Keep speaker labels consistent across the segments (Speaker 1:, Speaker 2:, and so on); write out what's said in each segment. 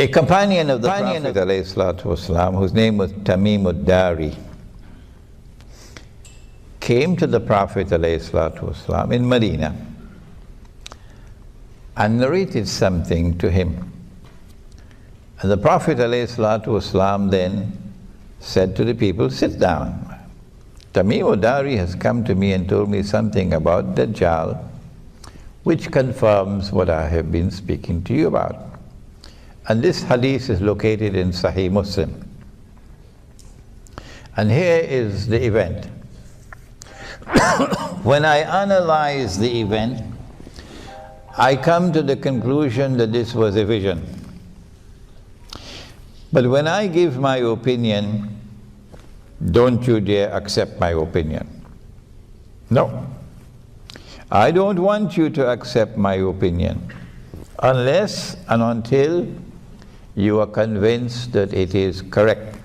Speaker 1: A companion of the Prophet ﷺ, whose name was Tamim ad-Dari, came to the Prophet ﷺ in Medina and narrated something to him. And the Prophet ﷺ then said to the people, sit down. Tamim ad-Dari has come to me and told me something about Dajjal, which confirms what I have been speaking to you about. And this hadith is located in Sahih Muslim. And here is the event. When I analyze the event, I come to the conclusion that this was a vision. But when I give my opinion, don't you dare accept my opinion. No. I don't want you to accept my opinion unless and until you are convinced that it is correct.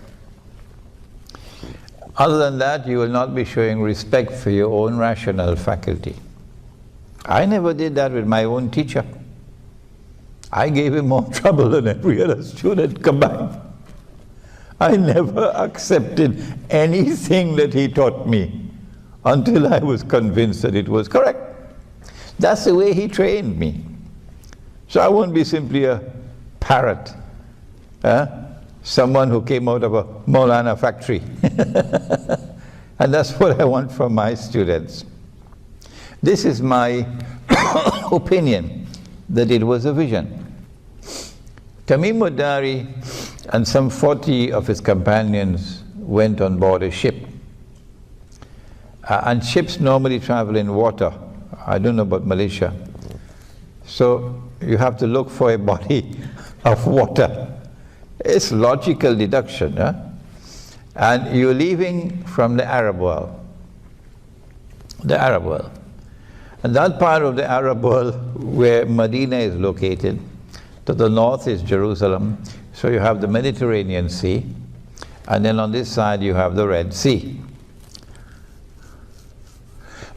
Speaker 1: Other than that, you will not be showing respect for your own rational faculty. I never did that with my own teacher. I gave him more trouble than every other student combined. I never accepted anything that he taught me until I was convinced that it was correct. That's the way he trained me. So I won't be simply a parrot, someone who came out of a Maulana factory. And that's what I want from my students. This is my opinion, that it was a vision. Tamim ad-Dari and some 40 of his companions went on board a ship. And ships normally travel in water. I don't know about Malaysia. So you have to look for a body of water. It's logical deduction. And you're leaving from the Arab world. The Arab world. And that part of the Arab world where Medina is located, to the north is Jerusalem. So you have the Mediterranean Sea, and then on this side you have the Red Sea.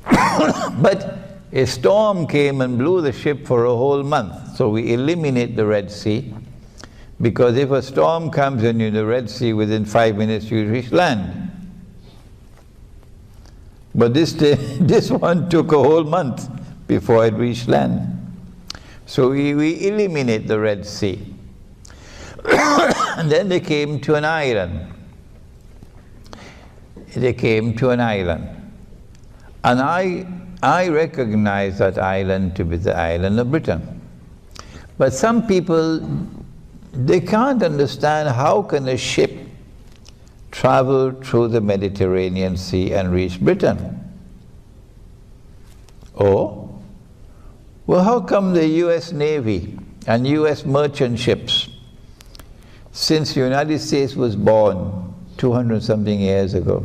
Speaker 1: But a storm came and blew the ship for a whole month. So we eliminate the Red Sea, because if a storm comes and you're in the Red Sea, within 5 minutes you reach land. But this one took a whole month before it reached land. So we eliminate the Red Sea. And then they came to an island. They came to an island. And I recognize that island to be the island of Britain. But some people, they can't understand how can a ship travel through the Mediterranean Sea and reach Britain. Or, well, how come the US Navy and US merchant ships, since the United States was born 200-something years ago,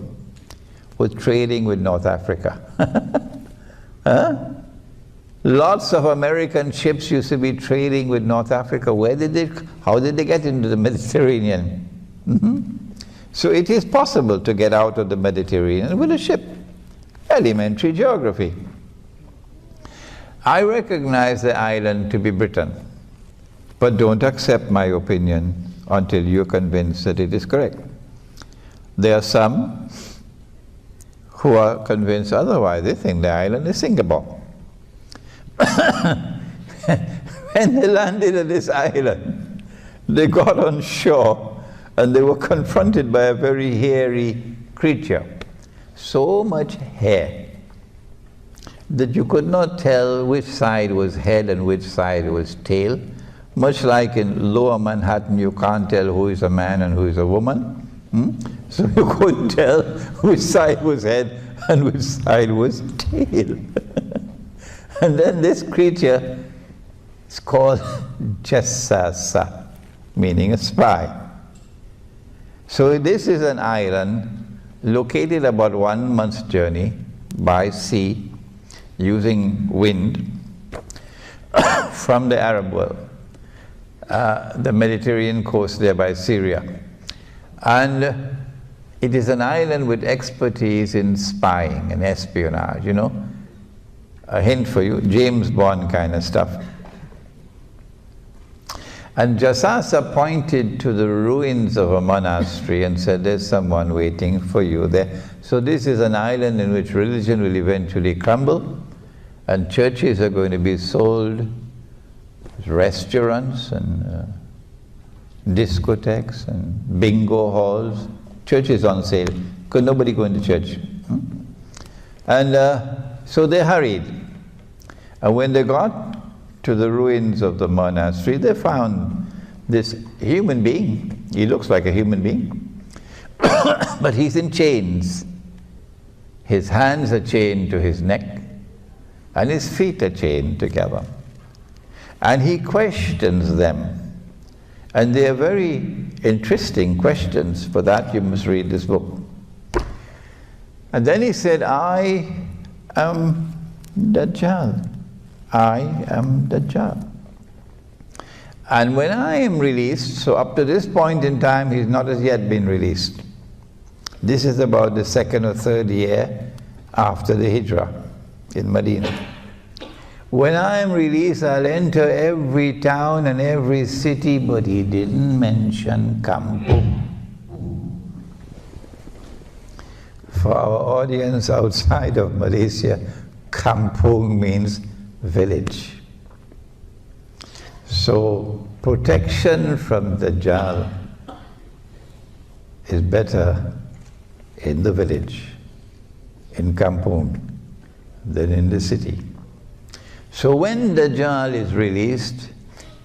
Speaker 1: was trading with North Africa? Lots of American ships used to be trading with North Africa. How did they get into the Mediterranean? So it is possible to get out of the Mediterranean with a ship. Elementary geography. I recognize the island to be Britain, but don't accept my opinion until you're convinced that it is correct. There are some who are convinced otherwise. They think the island is Singapore. When they landed at this island, they got on shore and they were confronted by a very hairy creature. So much hair that you could not tell which side was head and which side was tail. Much like in Lower Manhattan, you can't tell who is a man and who is a woman. So you couldn't tell which side was head and which side was tail. And then this creature is called Jassasa, meaning a spy. So this is an island located about 1 month's journey by sea, using wind from the Arab world, the Mediterranean coast there by Syria. And it is an island with expertise in spying and espionage, you know. A hint for you, James Bond kind of stuff. And Jasasa pointed to the ruins of a monastery and said, there's someone waiting for you there. So this is an island in which religion will eventually crumble, and churches are going to be sold, restaurants and discotheques and bingo halls. Churches on sale, because nobody going to church. And so they hurried. And when they got to the ruins of the monastery, they found this human being. He looks like a human being, but he's in chains. His hands are chained to his neck, and his feet are chained together. And he questions them. And they are very interesting questions. For that you must read this book. And then he said, I am Dajjal. I am Dajjal. And when I am released, so up to this point in time, he's not as yet been released. This is about the 2nd or 3rd year after the Hijrah in Medina. When I am released, I'll enter every town and every city, but he didn't mention kampung. For our audience outside of Malaysia, kampung means village. So protection from Dajjal is better in the village, in kampung, than in the city. So when Dajjal is released,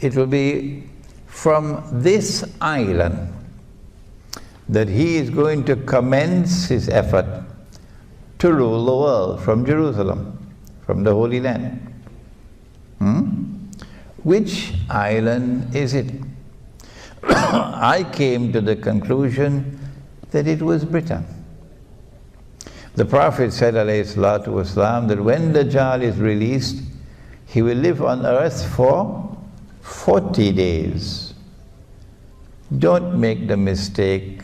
Speaker 1: it will be from this island that he is going to commence his effort to rule the world from Jerusalem, from the Holy Land. Which island is it? I came to the conclusion that it was Britain. The Prophet said, alayhi salatu wasalam, that when Dajjal is released, he will live on earth for 40 days. Don't make the mistake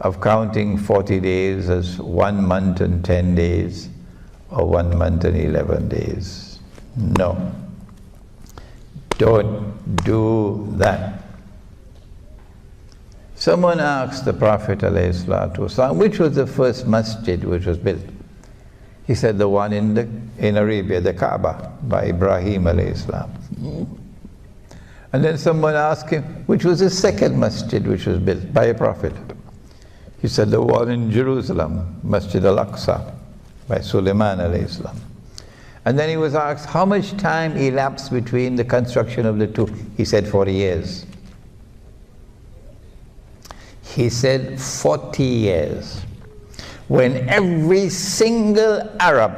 Speaker 1: of counting 40 days as 1 month and 10 days or 1 month and 11 days. No. Don't do that. Someone asked the Prophet ﷺ, which was the first masjid which was built? He said the one in Arabia, the Kaaba, by Ibrahim ﷺ. And then someone asked him, which was the second masjid which was built by a prophet? He said the one in Jerusalem, Masjid al-Aqsa, by Sulaiman ﷺ. And then he was asked, how much time elapsed between the construction of the two? He said 40 years. He said 40 years. When every single Arab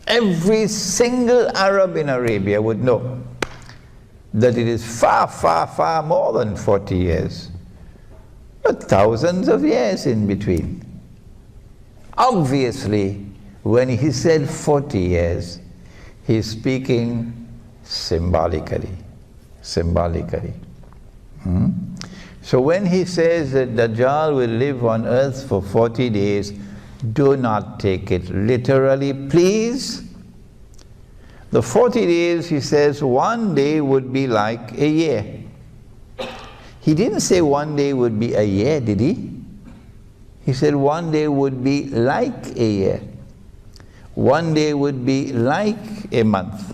Speaker 1: in Arabia would know that it is far, far, far more than 40 years, but thousands of years in between. Obviously, when he said 40 years, he's speaking symbolically. So when he says that Dajjal will live on earth for 40 days, do not take it literally, please. The 40 days, he says, one day would be like a year. He didn't say one day would be a year, did he? He said one day would be like a year. One day would be like a month.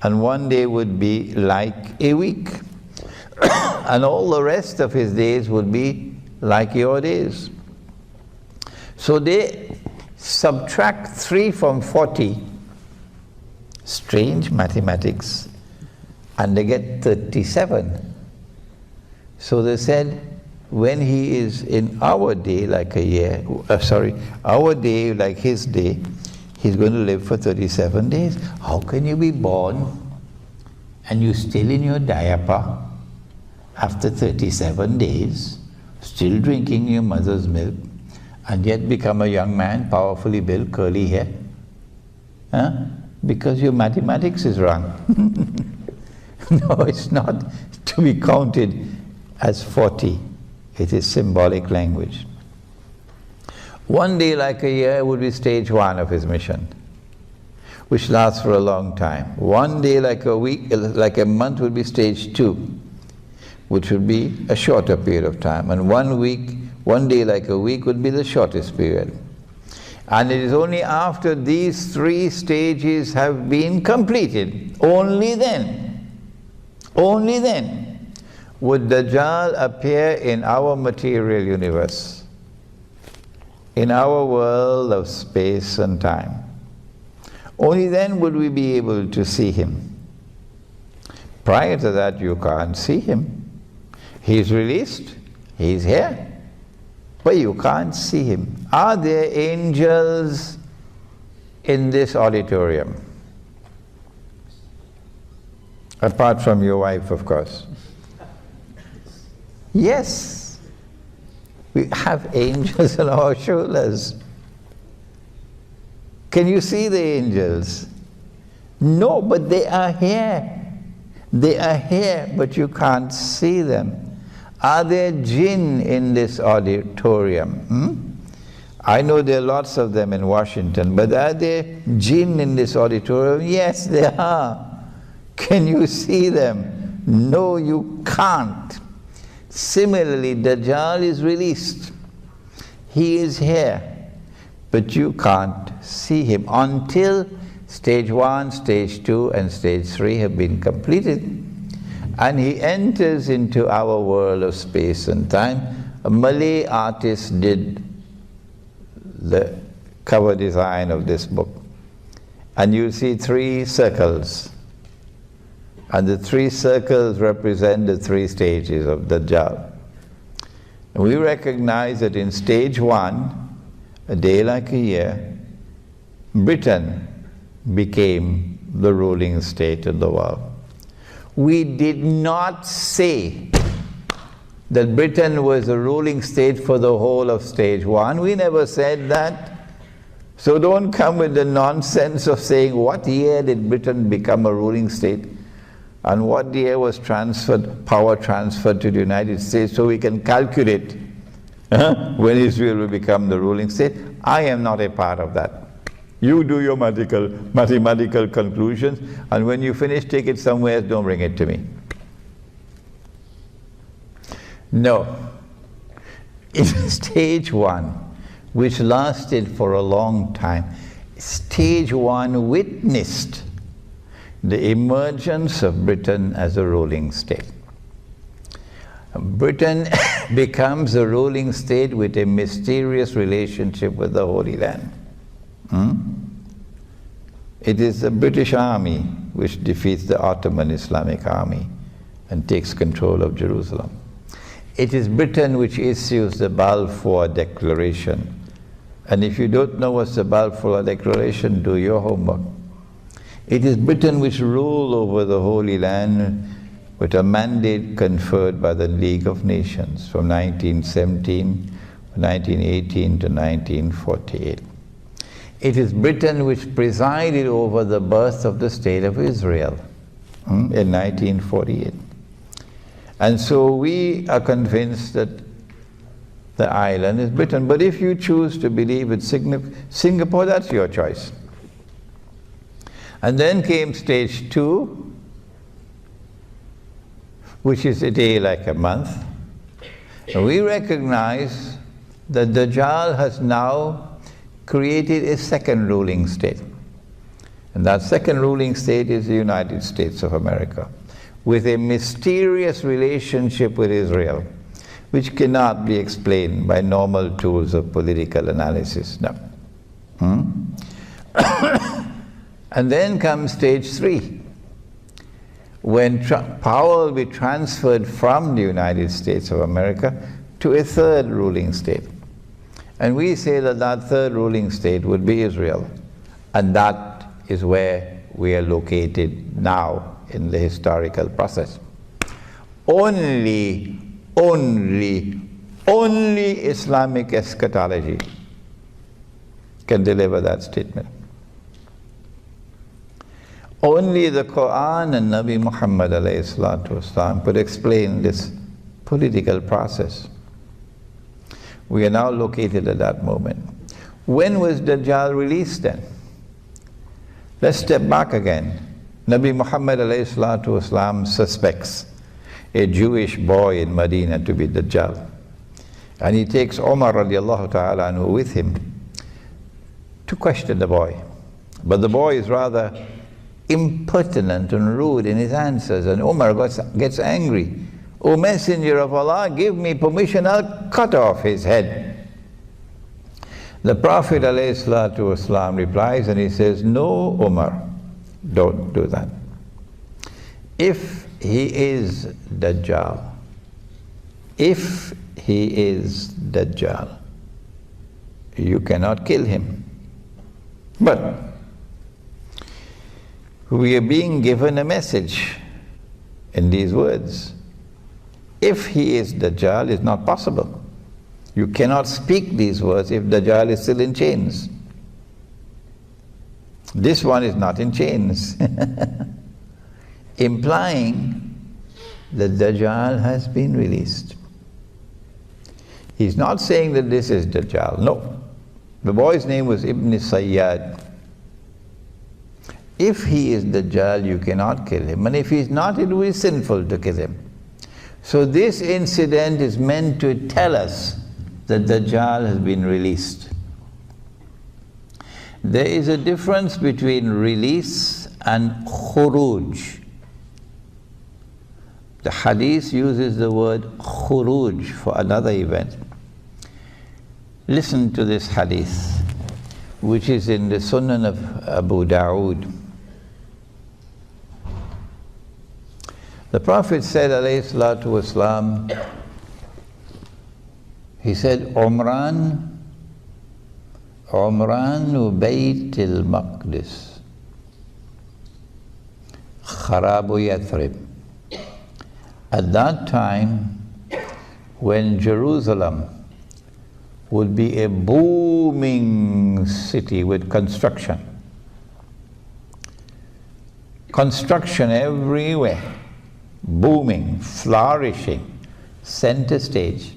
Speaker 1: And one day would be like a week. And all the rest of his days would be like your days. So they subtract 3 from 40. Strange mathematics. And they get 37. So they said, when he is in our day like a year, our day like his day, he's going to live for 37 days. How can you be born and you're still in your diaper after 37 days, still drinking your mother's milk, and yet become a young man, powerfully built, curly hair? Because your mathematics is wrong. No, it's not to be counted as 40. It is symbolic language. One day like a year would be stage 1 of his mission. which lasts for a long time. One day like a week, like a month would be stage 2, which would be a shorter period of time. And 1 week, 1 day like a week would be the shortest period. And it is only after these 3 stages have been completed, only then would Dajjal appear in our material universe, in our world of space and time. Only then would we be able to see him. Prior to that, you can't see him. He's released, he's here, but you can't see him. Are there angels in this auditorium? Apart from your wife, of course. Yes, we have angels on our shoulders. Can you see the angels? No, but they are here. They are here, but you can't see them. Are there jinn in this auditorium? I know there are lots of them in Washington, but are there jinn in this auditorium? Yes, there are. Can you see them? No, you can't. Similarly, Dajjal is released. He is here, but you can't see him until stage 1, stage 2, and stage 3 have been completed. And he enters into our world of space and time. A Malay artist did the cover design of this book. And you'll see 3 circles. And the 3 circles represent the 3 stages of Dajjal. And we recognize that in stage 1, a day like a year, Britain became the ruling state of the world. We did not say that Britain was the ruling state for the whole of stage 1. We never said that. So don't come with the nonsense of saying, what year did Britain become a ruling state? And what year was power transferred to the United States, so we can calculate when Israel will become the ruling state? I am not a part of that. You do your mathematical conclusions, and when you finish, take it somewhere else, don't bring it to me. No. In stage 1, which lasted for a long time, stage 1 witnessed the emergence of Britain as a ruling state. Britain becomes a ruling state with a mysterious relationship with the Holy Land. It is the British Army which defeats the Ottoman Islamic Army and takes control of Jerusalem. It is Britain which issues the Balfour Declaration. And if you don't know what's the Balfour Declaration, do your homework. It is Britain which ruled over the Holy Land with a mandate conferred by the League of Nations from 1917, 1918 to 1948. It is Britain which presided over the birth of the State of Israel in 1948. And so we are convinced that the island is Britain. But if you choose to believe it's Singapore, that's your choice. And then came stage 2, which is a day like a month. And we recognize that Dajjal has now created a second ruling state. And that second ruling state is the United States of America, with a mysterious relationship with Israel, which cannot be explained by normal tools of political analysis. No. And then comes stage 3, when power will be transferred from the United States of America to a third ruling state. And we say that that third ruling state would be Israel. And that is where we are located now in the historical process. Only Islamic eschatology can deliver that statement. Only the Quran and Nabi Muhammad ﷺ could explain this political process. We are now located at that moment. When was Dajjal released then? Let's step back again. Nabi Muhammad ﷺ suspects a Jewish boy in Medina to be Dajjal. And he takes Umar radiallahu ta'ala anhu with him to question the boy. But the boy is rather impertinent and rude in his answers, and Umar gets angry. "O Messenger of Allah, give me permission, I'll cut off his head." The Prophet ﷺ replies and he says, "No, Umar, don't do that. If he is Dajjal, if he is Dajjal, you cannot kill him. But we are being given a message in these words. If he is Dajjal, it's not possible. You cannot speak these words if Dajjal is still in chains. This one is not in chains." Implying that Dajjal has been released. He's not saying that this is Dajjal, no. The boy's name was Ibn Sayyad. If he is Dajjal, you cannot kill him. And if he's not, it will be sinful to kill him. So this incident is meant to tell us that Dajjal has been released. There is a difference between release and khuruj. The hadith uses the word khuruj for another event. Listen to this hadith, which is in the Sunan of Abu Dawood. The Prophet said, alayhi salatu wasalam, he said, Umran Bayt al-Maqdis, Kharabu Yathrib. At that time, when Jerusalem would be a booming city with construction everywhere, booming, flourishing, center stage.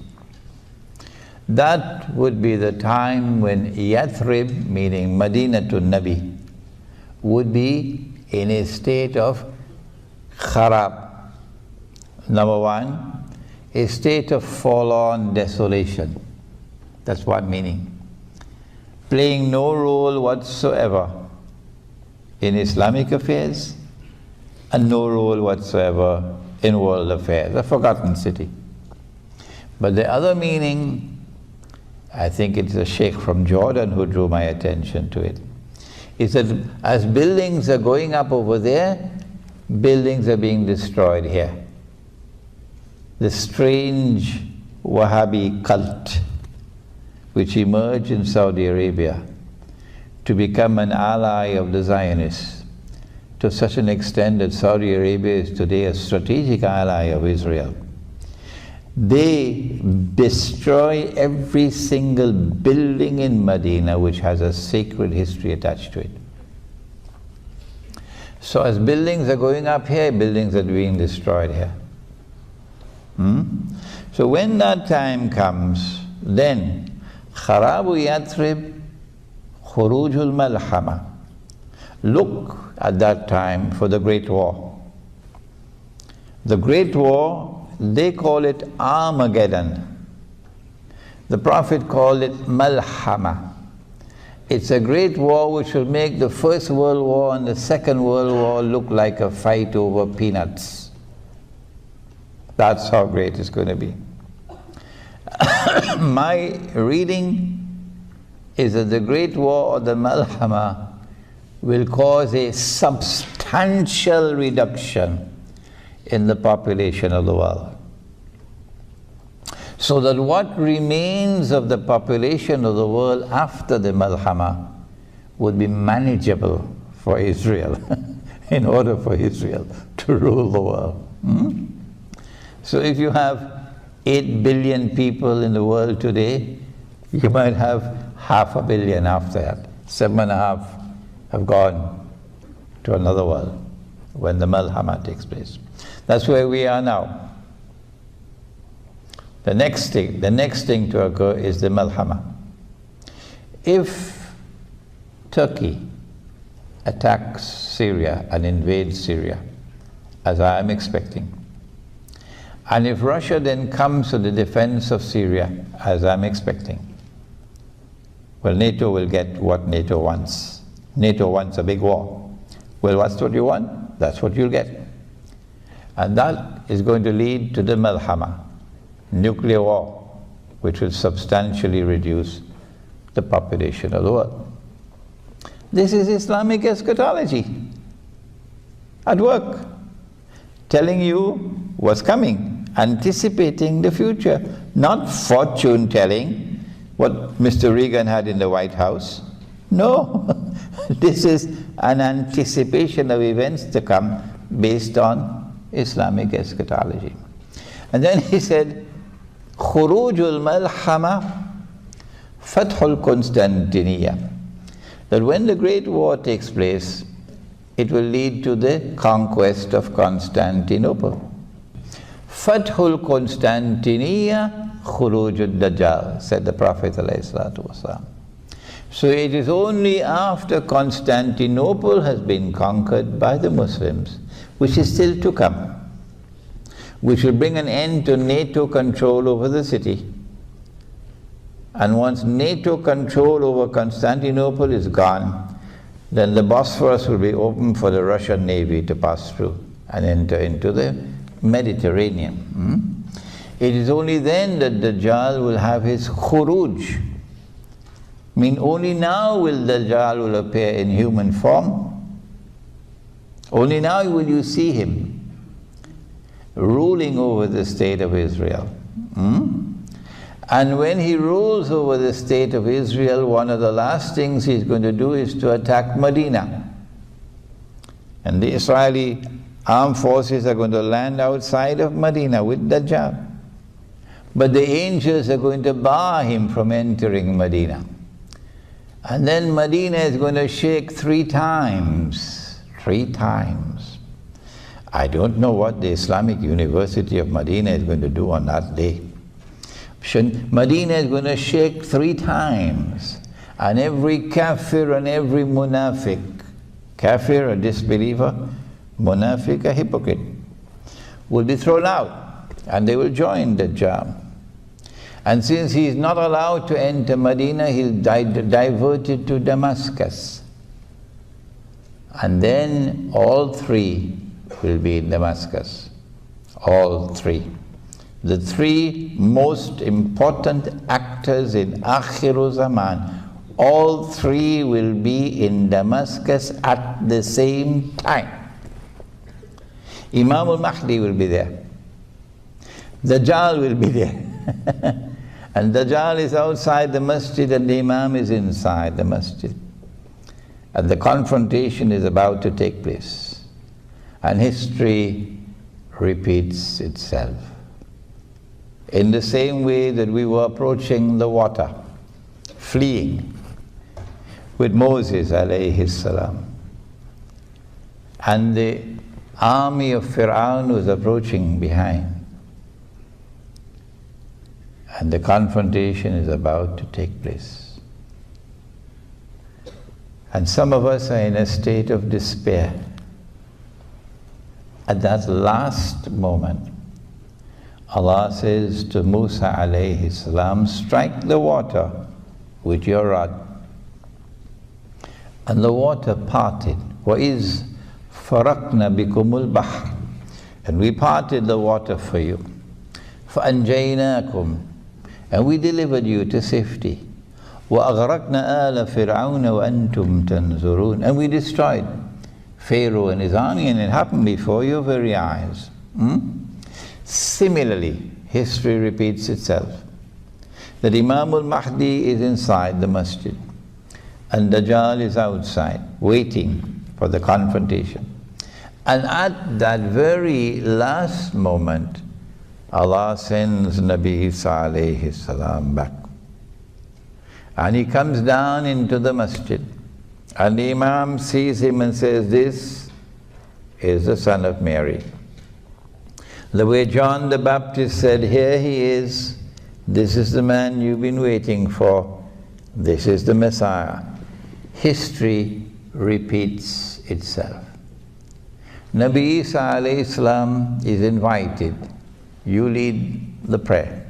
Speaker 1: That would be the time when Yathrib, meaning Madinatul Nabi, would be in a state of kharab. Number one, a state of forlorn desolation. That's one meaning. Playing no role whatsoever in Islamic affairs and no role whatsoever in world affairs. A forgotten city. But the other meaning, I think it's a sheikh from Jordan who drew my attention to it, is that as buildings are going up over there, buildings are being destroyed here. The strange Wahhabi cult which emerged in Saudi Arabia to become an ally of the Zionists, to such an extent that Saudi Arabia is today a strategic ally of Israel. They destroy every single building in Medina which has a sacred history attached to it. So as buildings are going up here, buildings are being destroyed here. So when that time comes, then Kharabu Yathrib, Khurujul Malhama. Look at that time for the Great War. The Great War, they call it Armageddon. The Prophet called it Malhama. It's a great war which will make the First World War and the Second World War look like a fight over peanuts. That's how great it's going to be. My reading is that the Great War or the Malhama will cause a substantial reduction in the population of the world. So that what remains of the population of the world after the Malhama would be manageable for Israel, in order for Israel to rule the world. So if you have 8 billion people in the world today, you might have 500 million after that. 7.5 have gone to another world when the Malhama takes place. That's where we are now. The next thing to occur is the Malhama. If Turkey attack Syria and invade Syria, as I am expecting, and if Russia then comes to the defense of Syria, as I'm expecting, well, NATO will get what NATO wants. NATO wants a big war. Well, what's what you want? That's what you'll get. And that is going to lead to the Malhama, nuclear war, which will substantially reduce the population of the world. This is Islamic eschatology at work, telling you what's coming, anticipating the future, not fortune telling, what Mr. Reagan had in the White House. No, this is an anticipation of events to come based on Islamic eschatology. And then he said, Khurujul Malhama Fathul Constantiniya, that when the Great War takes place, it will lead to the conquest of Constantinople. Fathul Constantiniya Khurujul Dajjal, said the Prophet ﷺ. So it is only after Constantinople has been conquered by the Muslims, which is still to come, which will bring an end to NATO control over the city. And once NATO control over Constantinople is gone, then the Bosphorus will be open for the Russian Navy to pass through and enter into the Mediterranean. It is only then that Dajjal will have his khuruj. I mean, only now will Dajjal will appear in human form. Only now will you see him ruling over the state of Israel. And when he rules over the state of Israel, one of the last things he's going to do is to attack Medina. And the Israeli armed forces are going to land outside of Medina with Dajjal. But the angels are going to bar him from entering Medina. And then Medina is going to shake 3 times. 3 times. I don't know what the Islamic University of Medina is going to do on that day. Medina is going to shake 3 times. And every kafir and every munafiq, kafir, a disbeliever, munafiq, a hypocrite, will be thrown out and they will join Dajjal. And since he is not allowed to enter Medina, he'll diverted to Damascus. And then all 3 will be in Damascus. All 3. The 3 most important actors in Akhiru Zaman, all 3 will be in Damascus at the same time. Imam al-Mahdi will be there. Dajjal will be there. And Dajjal is outside the masjid and the Imam is inside the masjid. And the confrontation is about to take place. And history repeats itself. In the same way that we were approaching the water, fleeing with Moses alayhi salam. And the army of Fir'aun was approaching behind. And the confrontation is about to take place. And some of us are in a state of despair. At that last moment, Allah says to Musa alayhi salam, strike the water with your rod. And the water parted. وَإِذْ فَرَقْنَا بِكُمُ الْبَحْرِ, and we parted the water for you. فَأَنْجَيْنَاكُمْ, and we delivered you to safety. وَأَغْرَقْنَا آلَ فِرْعَوْنَ وَأَنْتُمْ تَنْظُرُونَ, and we destroyed Pharaoh and his army, and it happened before your very eyes. Similarly, history repeats itself. That Imam al-Mahdi is inside the masjid, and Dajjal is outside, waiting for the confrontation. And at that very last moment, Allah sends Nabi Isa alayhi salam back. And he comes down into the masjid. And the Imam sees him and says, this is the son of Mary. The way John the Baptist said, here he is, this is the man you've been waiting for, this is the Messiah. History repeats itself. Nabi Isa alayhi salam is invited, you lead the prayer.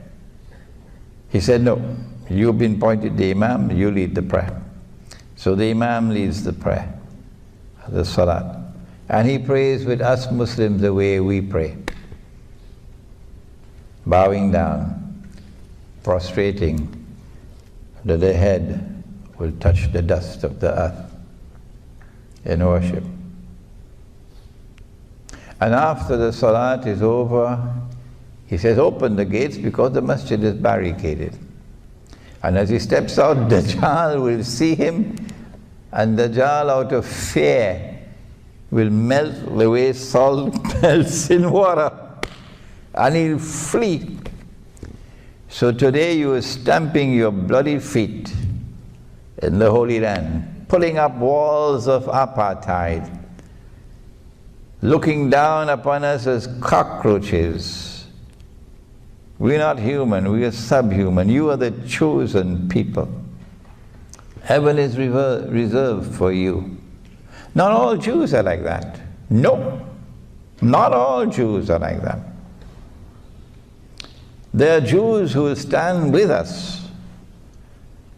Speaker 1: He said, no, you've been appointed the Imam, you lead the prayer. So the Imam leads the prayer, the Salat. And he prays with us Muslims the way we pray. Bowing down, prostrating, that the head will touch the dust of the earth in worship. And after the Salat is over, he says, open the gates because the masjid is barricaded. And as he steps out, Dajjal will see him, and Dajjal, out of fear, will melt the way salt melts in water, and he'll flee. So today you are stamping your bloody feet in the Holy Land, pulling up walls of apartheid, looking down upon us as cockroaches. We're not human, we are subhuman. You are the chosen people. Heaven is reserved for you. Not all Jews are like that. No, not all Jews are like that. There are Jews who will stand with us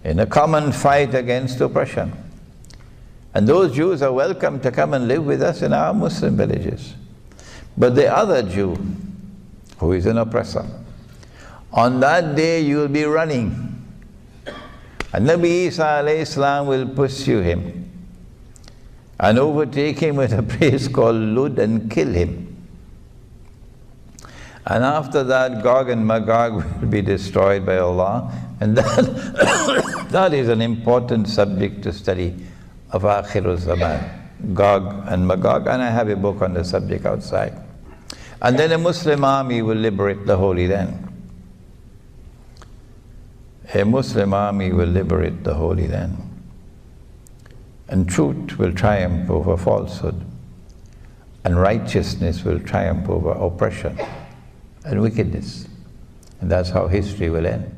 Speaker 1: in a common fight against oppression. And those Jews are welcome to come and live with us in our Muslim villages. But the other Jew, who is an oppressor, on that day you will be running. And Nabi Isa alayhi salam will pursue him and overtake him at a place called Lud and kill him. And after that, Gog and Magog will be destroyed by Allah. And that is an important subject to study of Akhirul Zaman, Gog and Magog, and I have a book on the subject outside. And then a Muslim army will liberate the Holy Land. A Muslim army will liberate the Holy Land. And truth will triumph over falsehood. And righteousness will triumph over oppression and wickedness. And that's how history will end.